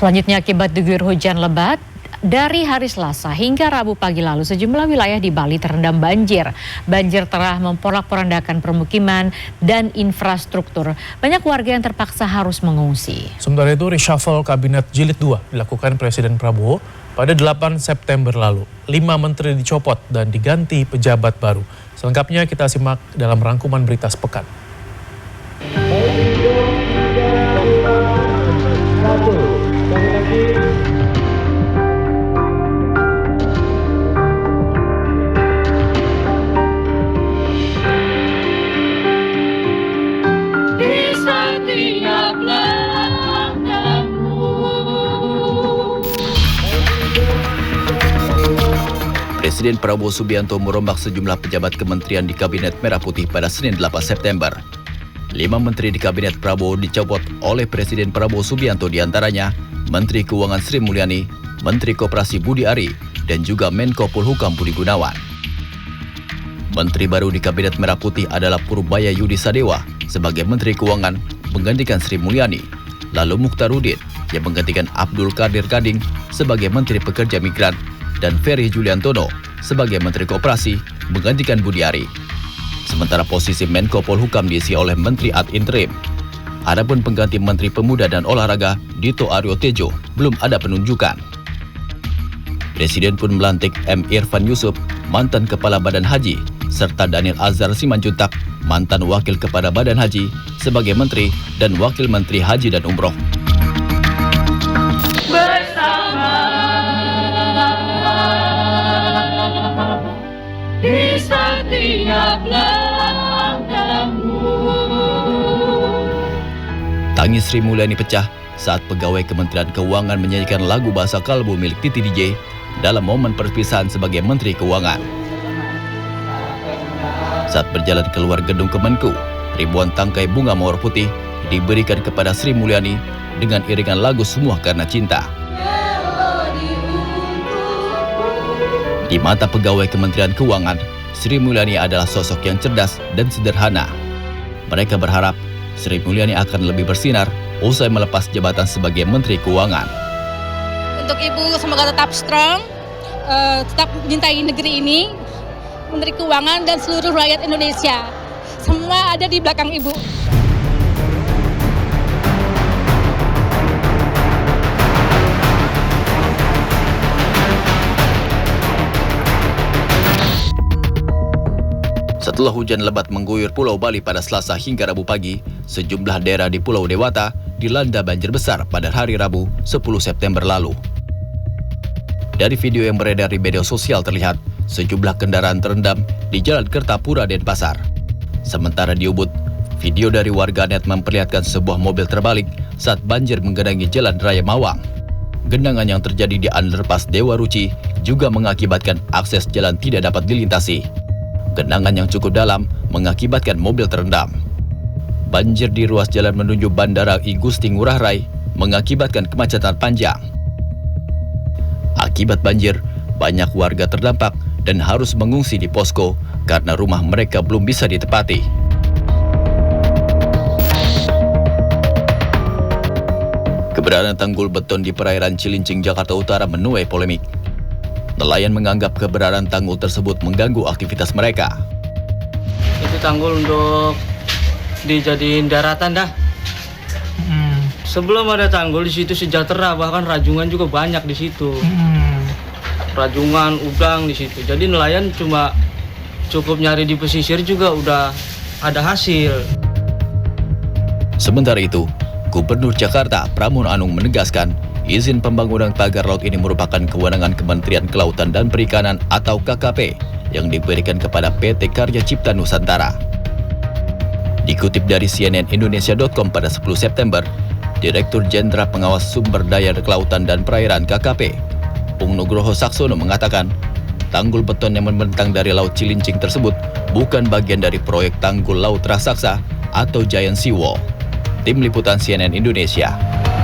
Selanjutnya, akibat diguyur hujan lebat, dari hari Selasa hingga Rabu pagi lalu sejumlah wilayah di Bali terendam banjir. Banjir telah memporak-porandakan permukiman dan infrastruktur. Banyak warga yang terpaksa harus mengungsi. Sementara itu, reshuffle Kabinet Jilid 2 dilakukan Presiden Prabowo pada 8 September lalu. 5 menteri dicopot dan diganti pejabat baru. Selengkapnya kita simak dalam rangkuman berita sepekan. Presiden Prabowo Subianto merombak sejumlah pejabat kementerian di Kabinet Merah Putih pada Senin 8 September. 5 menteri di Kabinet Prabowo dicopot oleh Presiden Prabowo Subianto, diantaranya Menteri Keuangan Sri Mulyani, Menteri Koperasi Budi Ari, dan juga Menko Polhukam Budi Gunawan. Menteri baru di Kabinet Merah Putih adalah Purbaya Yudi Sadewa sebagai Menteri Keuangan menggantikan Sri Mulyani, lalu Mukhtarudin yang menggantikan Abdul Qadir Kading sebagai Menteri Pekerja Migran, dan Ferry Juliantono sebagai Menteri Koperasi menggantikan Budi Ari. Sementara posisi Menko Polhukam diisi oleh Menteri ad interim. Adapun pengganti Menteri Pemuda dan Olahraga Dito Aryo Tejo belum ada penunjukan. Presiden pun melantik M. Irfan Yusuf, mantan Kepala Badan Haji, serta Daniel Azhar Simanjuntak, mantan Wakil Kepala Badan Haji, sebagai Menteri dan Wakil Menteri Haji dan Umroh. Tangis Sri Mulyani pecah saat pegawai Kementerian Keuangan menyanyikan lagu bahasa kalbu milik Titi DJ dalam momen perpisahan sebagai Menteri Keuangan. Saat berjalan keluar gedung Kemenku, ribuan tangkai bunga mawar putih diberikan kepada Sri Mulyani dengan iringan lagu Semua Karena Cinta. Di mata pegawai Kementerian Keuangan, Sri Mulyani adalah sosok yang cerdas dan sederhana. Mereka berharap Sri Mulyani akan lebih bersinar usai melepas jabatan sebagai Menteri Keuangan. Untuk Ibu semoga tetap strong, tetap mencintai negeri ini, Menteri Keuangan dan seluruh rakyat Indonesia. Semua ada di belakang Ibu. Setelah hujan lebat mengguyur Pulau Bali pada Selasa hingga Rabu pagi, sejumlah daerah di Pulau Dewata dilanda banjir besar pada hari Rabu 10 September lalu. Dari video yang beredar di media sosial terlihat sejumlah kendaraan terendam di Jalan Kertapura, Denpasar. Sementara di Ubud, video dari warganet memperlihatkan sebuah mobil terbalik saat banjir menggenangi Jalan Raya Mawang. Genangan yang terjadi di Underpass Dewa Ruci juga mengakibatkan akses jalan tidak dapat dilintasi. Genangan yang cukup dalam mengakibatkan mobil terendam. Banjir di ruas jalan menuju Bandara I Gusti Ngurah Rai mengakibatkan kemacetan panjang. Akibat banjir, banyak warga terdampak dan harus mengungsi di posko karena rumah mereka belum bisa ditempati. Keberadaan tanggul beton di perairan Cilincing, Jakarta Utara menuai polemik. Nelayan menganggap keberadaan tanggul tersebut mengganggu aktivitas mereka. Itu tanggul untuk dijadiin daratan dah. Sebelum ada tanggul di situ sejahtera, bahkan rajungan juga banyak di situ. Rajungan, udang di situ. Jadi nelayan cuma cukup nyari di pesisir juga udah ada hasil. Sementara itu, Gubernur Jakarta Pramono Anung menegaskan izin pembangunan pagar laut ini merupakan kewenangan Kementerian Kelautan dan Perikanan atau KKP yang diberikan kepada PT Karya Cipta Nusantara. Dikutip dari cnnindonesia.com pada 10 September, Direktur Jenderal Pengawas Sumber Daya Kelautan dan Perairan KKP, Pung Nugroho Saksono mengatakan, tanggul beton yang membentang dari Laut Cilincing tersebut bukan bagian dari proyek tanggul laut raksasa atau Giant Seawall. Tim Liputan CNN Indonesia.